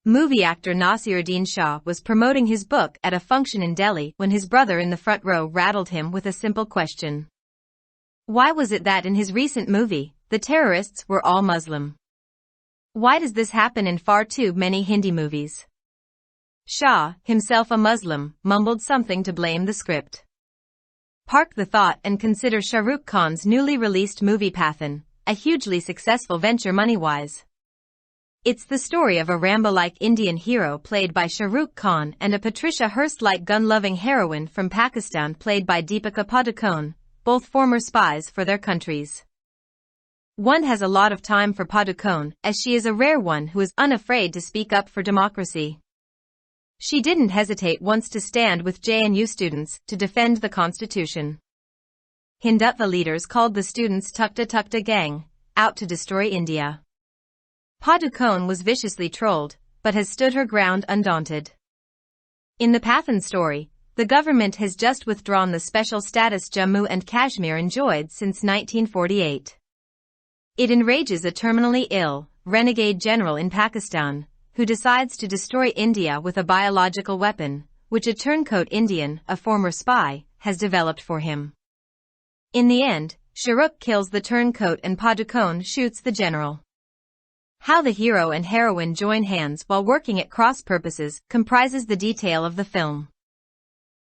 Movie actor Nasiruddin Shah was promoting his book at a function in Delhi when his brother in the front row rattled him with a simple question. Why was it that in his recent movie, the terrorists were all Muslim? Why does this happen in far too many Hindi movies? Shah, himself a Muslim, mumbled something to blame the script. Park the thought and consider Shah Rukh Khan's newly released movie Pathan, a hugely successful venture money-wise. It's the story of a Rambo-like Indian hero played by Shah Rukh Khan and a Patricia Hearst-like gun-loving heroine from Pakistan played by Deepika Padukone, both former spies for their countries. One has a lot of time for Padukone, as she is a rare one who is unafraid to speak up for democracy. She didn't hesitate once to stand with JNU students to defend the constitution. Hindutva leaders called the students Tukta Tukta gang, out to destroy India. Padukone was viciously trolled, but has stood her ground undaunted. In the Pathan story, the government has just withdrawn the special status Jammu and Kashmir enjoyed since 1948. It enrages a terminally ill, renegade general in Pakistan, who decides to destroy India with a biological weapon, which a turncoat Indian, a former spy, has developed for him. In the end, Shah Rukh kills the turncoat and Padukone shoots the general. How the hero and heroine join hands while working at cross purposes comprises the detail of the film.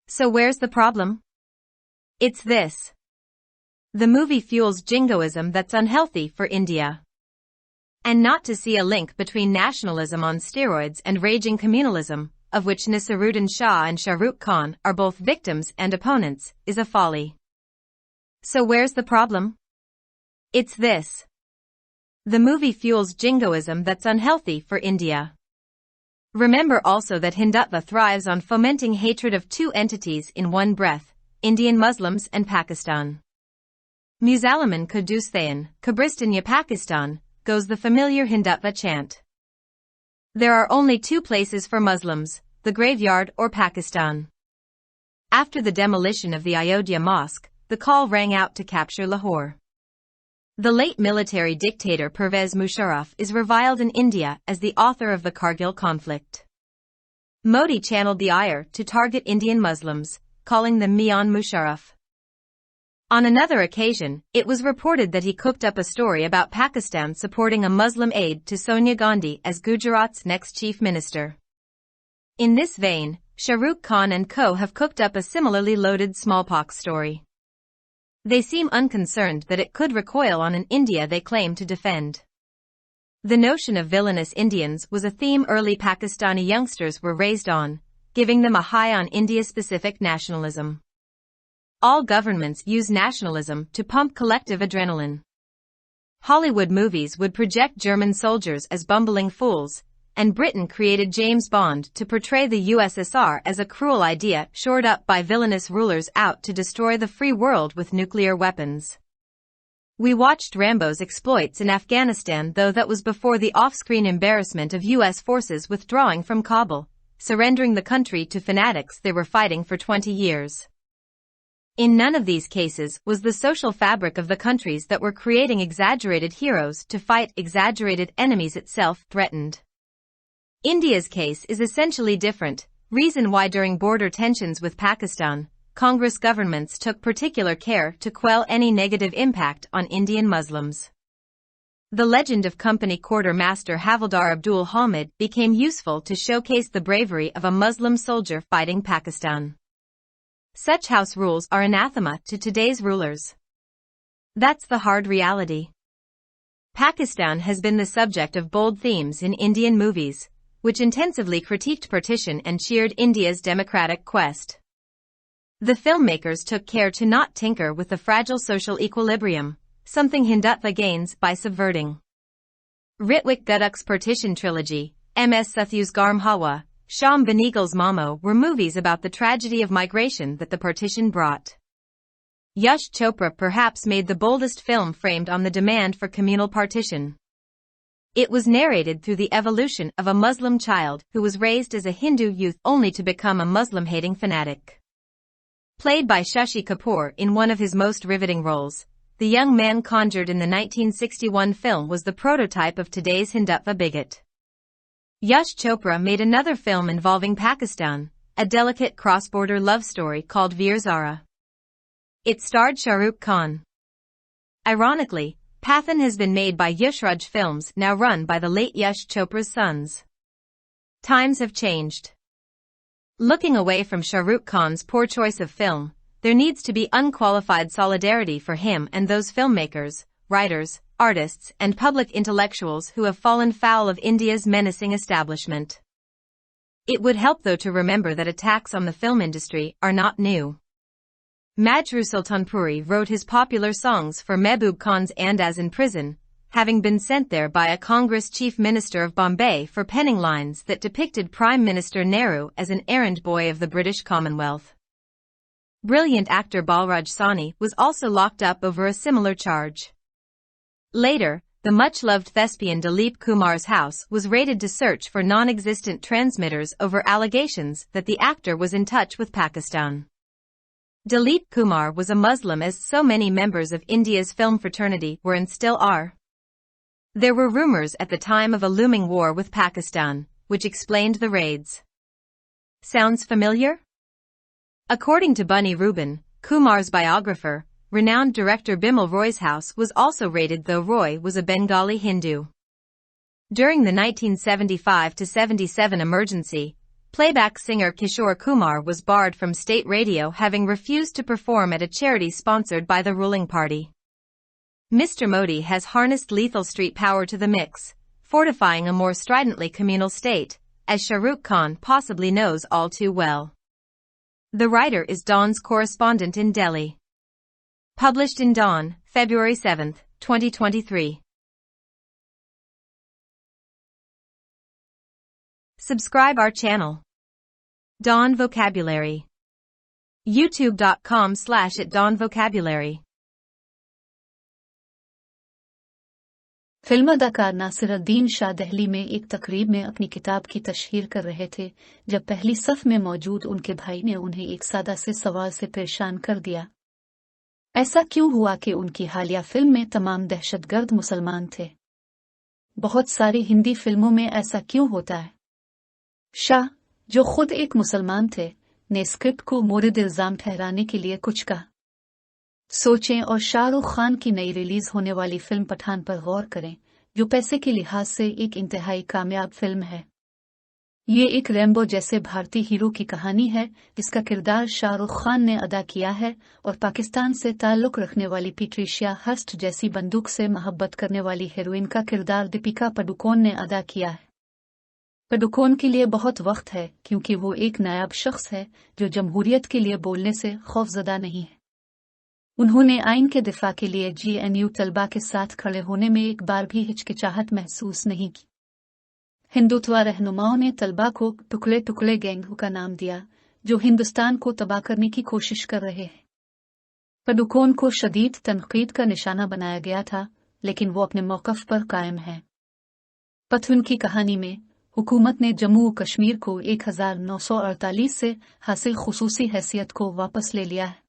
So where's the problem? It's this. The movie fuels jingoism that's unhealthy for India. And not to see a link between nationalism on steroids and raging communalism, of which Nasiruddin Shah and Shah Rukh Khan are both victims and opponents, is a folly. So where's the problem? It's this. The movie fuels jingoism that's unhealthy for India. Remember also that Hindutva thrives on fomenting hatred of two entities in one breath, Indian Muslims and Pakistan. Musalaman ko Dusthayan, Kabristan Pakistan, goes the familiar Hindutva chant. There are only two places for Muslims, the graveyard or Pakistan. After the demolition of the Ayodhya Mosque, the call rang out to capture Lahore. The late military dictator Pervez Musharraf is reviled in India as the author of the Kargil conflict. Modi channeled the ire to target Indian Muslims, calling them Mian Musharraf. On another occasion, it was reported that he cooked up a story about Pakistan supporting a Muslim aide to Sonia Gandhi as Gujarat's next chief minister. In this vein, Shah Rukh Khan and co. have cooked up a similarly loaded smallpox story. They seem unconcerned that it could recoil on an India they claim to defend. The notion of villainous Indians was a theme early Pakistani youngsters were raised on, giving them a high on India-specific nationalism. All governments use nationalism to pump collective adrenaline. Hollywood movies would project German soldiers as bumbling fools, and Britain created James Bond to portray the USSR as a cruel idea shored up by villainous rulers out to destroy the free world with nuclear weapons. We watched Rambo's exploits in Afghanistan, though that was before the off-screen embarrassment of US forces withdrawing from Kabul, surrendering the country to fanatics they were fighting for 20 years. In none of these cases was the social fabric of the countries that were creating exaggerated heroes to fight exaggerated enemies itself threatened. India's case is essentially different, reason why during border tensions with Pakistan, Congress governments took particular care to quell any negative impact on Indian Muslims. The legend of Company Quartermaster Havildar Abdul Hamid became useful to showcase the bravery of a Muslim soldier fighting Pakistan. Such house rules are anathema to today's rulers. That's the hard reality. Pakistan has been the subject of bold themes in Indian movies, which intensively critiqued partition and cheered India's democratic quest. The filmmakers took care to not tinker with the fragile social equilibrium, something Hindutva gains by subverting. Ritwik Ghatuk's Partition trilogy, M.S. Sathyu's Garm Hawa, Sham Benegal's Mamo were movies about the tragedy of migration that the partition brought. Yash Chopra perhaps made the boldest film framed on the demand for communal partition. It was narrated through the evolution of a Muslim child who was raised as a Hindu youth only to become a Muslim-hating fanatic. Played by Shashi Kapoor in one of his most riveting roles, the young man conjured in the 1961 film was the prototype of today's Hindutva bigot. Yash Chopra made another film involving Pakistan, a delicate cross-border love story called Veer Zara. It starred Shah Rukh Khan. Ironically, Pathan has been made by Yashraj Films, now run by the late Yash Chopra's sons. Times have changed. Looking away from Shah Rukh Khan's poor choice of film, there needs to be unqualified solidarity for him and those filmmakers, writers, artists, and public intellectuals who have fallen foul of India's menacing establishment. It would help though to remember that attacks on the film industry are not new. Majrooh Sultanpuri wrote his popular songs for Mehboob Khan's Andaz in prison, having been sent there by a Congress Chief Minister of Bombay for penning lines that depicted Prime Minister Nehru as an errand boy of the British Commonwealth. Brilliant actor Balraj Sahni was also locked up over a similar charge. Later, the much-loved thespian Dilip Kumar's house was raided to search for non-existent transmitters over allegations that the actor was in touch with Pakistan. Dilip Kumar was a Muslim, as so many members of India's film fraternity were and still are. There were rumors at the time of a looming war with Pakistan, which explained the raids. Sounds familiar? According to Bunny Rubin, Kumar's biographer, renowned director Bimal Roy's house was also raided, though Roy was a Bengali Hindu. During the 1975-77 emergency, playback singer Kishore Kumar was barred from state radio, having refused to perform at a charity sponsored by the ruling party. Mr. Modi has harnessed lethal street power to the mix, fortifying a more stridently communal state, as Shah Rukh Khan possibly knows all too well. The writer is Dawn's correspondent in Delhi. Published in Dawn, February 7, 2023. Subscribe our channel. Dawn Vocabulary. youtube.com/@dawnvocabulary. Film अदाकार नासिरुद्दीन शाह दिल्ली में एक तकरीब में अपनी किताब की तशहीर कर रहे थे जब पहली सफ में मौजूद उनके भाई ने उन्हें एक सादा से सवाल से परेशान कर दिया। ऐसा क्यों हुआ कि उनकी हालिया फिल्म में तमाम दहशतगर्द मुसलमान थे? बहुत सारी हिंदी फिल्मों में ऐसा क्यों होता है? शाह, जो खुद एक मुसलमान थे, ने स्क्रिप्ट को मोरद इल्जाम ठहराने के लिए कुछ कहा। सोचें और शाहरुख खान की नई रिलीज होने वाली फिल्म पठान पर गौर करें, जो पैसे के लिहाज से एक इंतहाई कामयाब फिल्म है। ये एक रैम्बो जैसे भारतीय हीरो की कहानी है जिसका किरदार शाहरुख खान ने अदा किया है और पाकिस्तान से ताल्लुक रखने वाली पैट्रिशिया हस्ट जैसी बंदूक से मोहब्बत करने वाली हीरोइन का किरदार दीपिका पादुकोण ने अदा किया है। पादुकोण के लिए बहुत वक्त है क्योंकि वो एक नायाब शख्स है जो जमहूरियत के लिए बोलने से खौफजदा नहीं है। उन्होंने आइन के दिफा के लिए GNU तलबा के साथ खड़े होने में एक बार भी हिचकिचाहट महसूस नहीं की। हिंदुत्व रहनुमाओं ने तलबा को टुकड़े टुकड़े गैंग का नाम दिया जो हिंदुस्तान को तबाह करने की कोशिश कर रहे हैं। पादुकोण को शदीद तनकीद का निशाना बनाया गया था, लेकिन वो अपने मौक़िफ़ पर कायम है। पठन की कहानी में हुकूमत ने जम्मू कश्मीर को 1948 से हासिल खुसूसी हैसियत को वापस ले लिया है।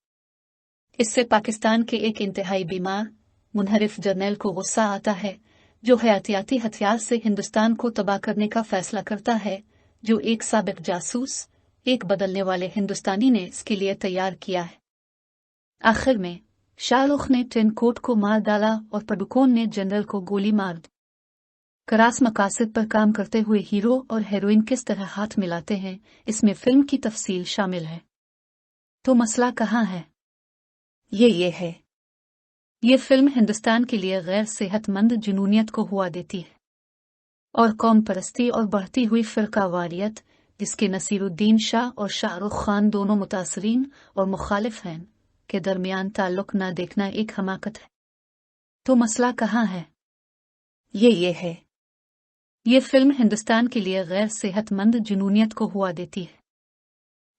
इससे पाकिस्तान के एक इंतहाई बीमार, मुनहरिफ जर्नल को गुस्सा आता है जो हयातियाती हथियार से हिंदुस्तान को तबाह करने का फैसला करता है, जो एक साबिक जासूस, एक बदलने वाले हिंदुस्तानी ने इसके लिए तैयार किया है। आखिर में शाहरुख ने टिन कोट को मार डाला और पादुकोण ने जनरल को गोली मार दी। करास मकासद पर काम करते हुए हीरो और हीरोइन किस तरह हाथ मिलाते हैं, इसमें फिल्म की तफसील शामिल है। तो मसला कहाँ है? ये है। ये फिल्म हिंदुस्तान के लिए गैर सेहतमंद जुनूनियत को हुआ देती है और कौम परस्ती और बढ़ती हुई फिरकावारियत, जिसके नसीरुद्दीन शाह और शाहरुख खान दोनों मुतासरीन और मुखालिफ हैं, के दरमियान ताल्लुक न देखना एक हमाकत है। तो मसला कहाँ है? ये है। ये फिल्म हिंदुस्तान के लिए गैर सेहतमंद जुनूनियत को हुआ देती है।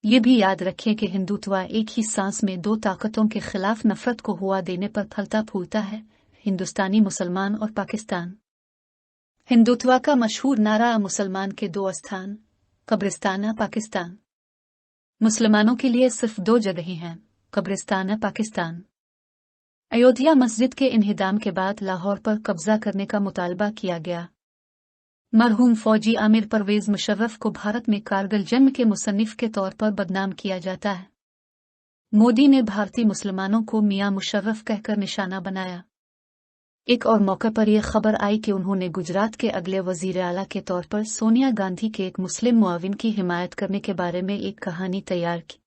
ये भी याद रखें कि हिंदुत्व एक ही सांस में दो ताकतों के खिलाफ नफरत को हुआ देने पर फलता फूलता है, हिंदुस्तानी मुसलमान और पाकिस्तान। हिंदुत्व का मशहूर नारा मुसलमान के दो स्थान, कब्रिस्तान पाकिस्तान। मुसलमानों के लिए सिर्फ दो जगहें हैं, कब्रिस्तान पाकिस्तान। अयोध्या मस्जिद के इन्हिदाम के बाद लाहौर पर कब्जा करने का मुतालबा किया गया। मरहूम फौजी आमिर परवेज मुशर्रफ को भारत में कारगिल जंग के मुसन्निफ के तौर पर बदनाम किया जाता है। मोदी ने भारतीय मुसलमानों को मियां मुशर्रफ कहकर निशाना बनाया। एक और मौके पर यह खबर आई कि उन्होंने गुजरात के अगले वजीर आला के तौर पर सोनिया गांधी के एक मुस्लिम मुआविन की हिमायत करने के बारे में एक कहानी तैयार की।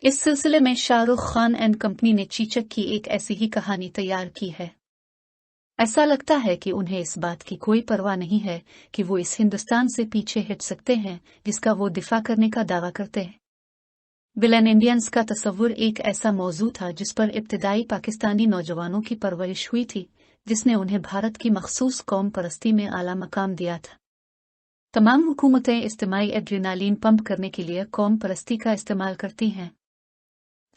इस सिलसिले में शाहरुख खान एंड कंपनी ने चीचक की एक ऐसी ही कहानी तैयार की है। ऐसा लगता है कि उन्हें इस बात की कोई परवाह नहीं है कि वो इस हिंदुस्तान से पीछे हट सकते हैं जिसका वो दिफा करने का दावा करते हैं। विलन इंडियंस का तस्वुर एक ऐसा मौजू था जिस पर इब्तिदाई पाकिस्तानी नौजवानों की परवरिश हुई थी, जिसने उन्हें भारत की मखसूस कौम परस्ती में आला मकाम दिया था। तमाम हुकूमतें इज्तिमाई एड्रेनालिन पंप करने के लिए कौम परस्ती का इस्तेमाल करती हैं।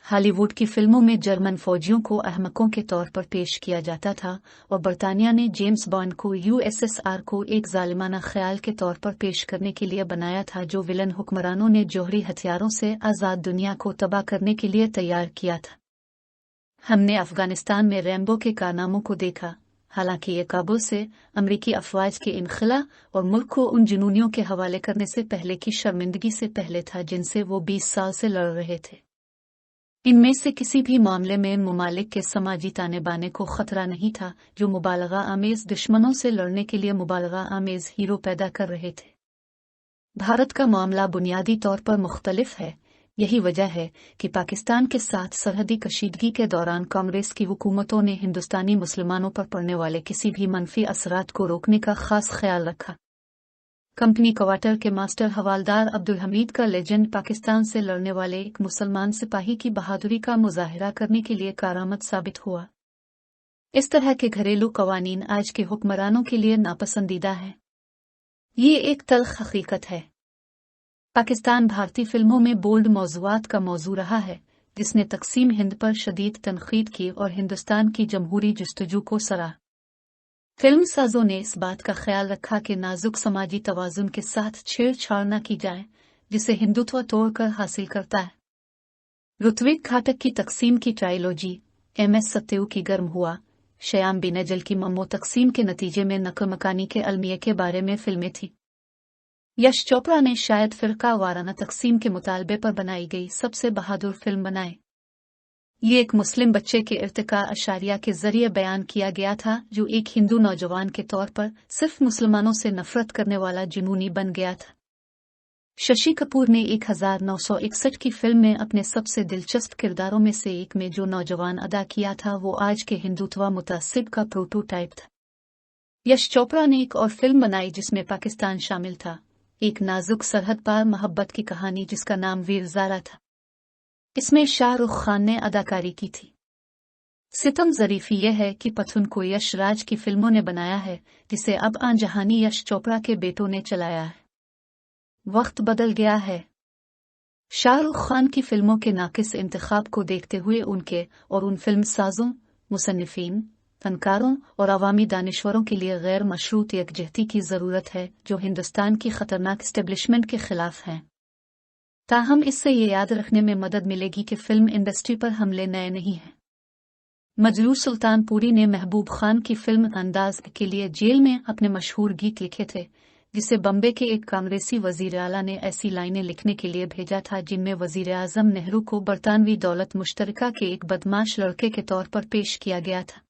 हॉलीवुड की फिल्मों में जर्मन फौजियों को अहमकों के तौर पर पेश किया जाता था और बरतानिया ने जेम्स बॉन्ड को यूएसएसआर को एक जालिमाना ख्याल के तौर पर पेश करने के लिए बनाया था, जो विलन हुक्मरानों ने जौहरी हथियारों से आज़ाद दुनिया को तबाह करने के लिए तैयार किया था। हमने अफगानिस्तान में रैम्बो के कारनामों को देखा, हालांकि ये काबुल से अमरीकी अफवाज के इनखला और मुल्क को उन जुनूनियों के हवाले करने से पहले की शर्मिंदगी से पहले था जिनसे वो 20 साल से लड़ रहे थे। इनमें से किसी भी मामले में मुमालिक के समाजी ताने बाने को खतरा नहीं था, जो मुबालगा आमेज दुश्मनों से लड़ने के लिए मुबालगा आमेज हीरो पैदा कर रहे थे। भारत का मामला बुनियादी तौर पर मुख्तलिफ है। यही वजह है कि पाकिस्तान के साथ सरहदी कशीदगी के दौरान कांग्रेस की हुकूमतों ने हिंदुस्तानी मुसलमानों पर पड़ने वाले किसी भी मनफी असरात को रोकने का खास ख्याल रखा। कंपनी क्वार्टर के मास्टर हवालदार अब्दुल हमीद का लेजेंड पाकिस्तान से लड़ने वाले एक मुसलमान सिपाही की बहादुरी का मुजाहिरा करने के लिए कारआमद साबित हुआ। इस तरह के घरेलू कवानीन आज के हुक्मरानों के लिए नापसंदीदा है। ये एक तल्ख हकीकत है। पाकिस्तान भारतीय फिल्मों में बोल्ड मौज़ूआत का मौजू रहा है, जिसने तकसीम हिंद पर शदीद तनकीद की और हिंदुस्तान की जमहूरी जुस्तजू को सराहा। फिल्म साजों ने इस बात का ख्याल रखा कि नाजुक समाजी तवाजुन के साथ छेड़छाड़ न की जाए, जिसे हिंदुत्व तोड़कर हासिल करता है। ऋत्विक घाटक की तकसीम की ट्रायलॉजी, एमएस सत्यू की गर्म हुआ, श्याम बेनेगल की मम्मो तकसीम के नतीजे में नकल मकानी के अलमिये के बारे में फिल्में थीं। यश चोपड़ा ने शायद फिरका वाराना तकसीम के मुतालबे पर बनाई गई सबसे बहादुर फिल्म बनाई। ये एक मुस्लिम बच्चे के इर्तिका अशारिया के जरिए बयान किया गया था, जो एक हिंदू नौजवान के तौर पर सिर्फ मुसलमानों से नफरत करने वाला जुनूनी बन गया था। शशि कपूर ने 1961 की फिल्म में अपने सबसे दिलचस्प किरदारों में से एक में जो नौजवान अदा किया था, वो आज के हिंदुत्व मुतासिब का प्रोटोटाइप था। यश चोपड़ा ने एक और फिल्म बनाई जिसमें पाकिस्तान शामिल था, एक नाजुक सरहद पार मोहब्बत की कहानी जिसका नाम वीर ज़ारा था। इसमें शाहरुख खान ने अदाकारी की थी। सितम ज़रीफ़ी यह है कि पथुन को यश राज की फिल्मों ने बनाया है, जिसे अब आन जहानी यश चोपड़ा के बेटों ने चलाया है। वक्त बदल गया है। शाहरुख खान की फिल्मों के नाकिस इंतखाब को देखते हुए उनके और उन फिल्म साजों, मुसन्निफीन, फनकारों और अवामी दानिश्वरों के लिए गैर मशरूत यकजहती की ज़रूरत है, जो हिंदुस्तान की खतरनाक एस्टेब्लिशमेंट के खिलाफ हैं। ताहम इससे ये याद रखने में मदद मिलेगी कि फिल्म इंडस्ट्री पर हमले नए नहीं हैं। मजरूर सुल्तानपुरी ने महबूब खान की फिल्म अंदाज के लिए जेल में अपने मशहूर गीत लिखे थे, जिसे बम्बे के एक कांग्रेसी वजीर आला ने ऐसी लाइनें लिखने के लिए भेजा था जिनमें वजीर आजम नेहरू को बरतानवी दौलत मुश्तरका के एक बदमाश लड़के के तौर पर पेश किया गया था।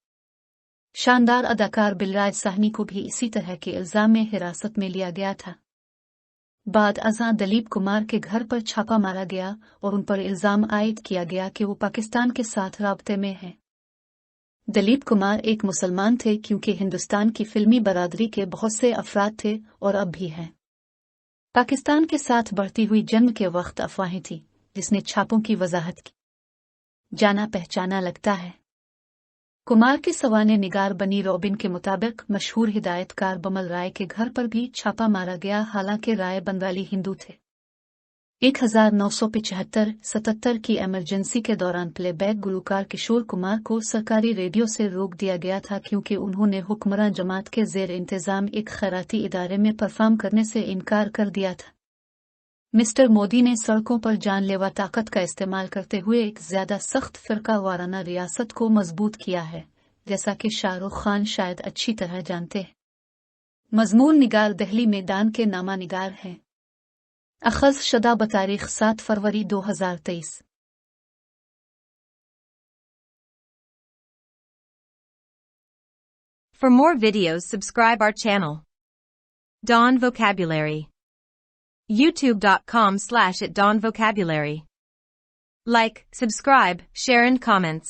शानदार अदाकार बिलराज साहनी को भी इसी तरह के इल्जाम में हिरासत में लिया गया था। बाद अज़ां दलीप कुमार के घर पर छापा मारा गया और उन पर इल्जाम आयद किया गया कि वो पाकिस्तान के साथ राब्ते में हैं। दलीप कुमार एक मुसलमान थे क्योंकि हिंदुस्तान की फिल्मी बरादरी के बहुत से अफराद थे और अब भी हैं। पाकिस्तान के साथ बढ़ती हुई जंग के वक्त अफवाहें थी, जिसने छापों की वजाहत की। जाना पहचाना लगता है। कुमार के सवाने निगार बनी रॉबिन के मुताबिक मशहूर हिदायतकार बमल राय के घर पर भी छापा मारा गया, हालांकि राय बंगाली हिंदू थे। 1975-77 की इमरजेंसी के दौरान प्लेबैक गुलकार किशोर कुमार को सरकारी रेडियो से रोक दिया गया था क्योंकि उन्होंने हुक्मरान जमात के जेर इंतजाम एक खैराती इदारे में परफॉर्म करने से इनकार कर दिया था। मिस्टर मोदी ने सड़कों पर जानलेवा ताकत का इस्तेमाल करते हुए एक ज्यादा सख्त फिरका वाराना रियासत को मजबूत किया है, जैसा कि शाहरुख खान शायद अच्छी तरह जानते हैं। मजमून निगार दहली में दान के नामा निगार हैं। अखज़ शुदा बतारीख 7 फरवरी 2023। For more videos, subscribe our channel. Dawn Vocabulary. YouTube.com/@dawnvocabulary. Like, subscribe, share and comments.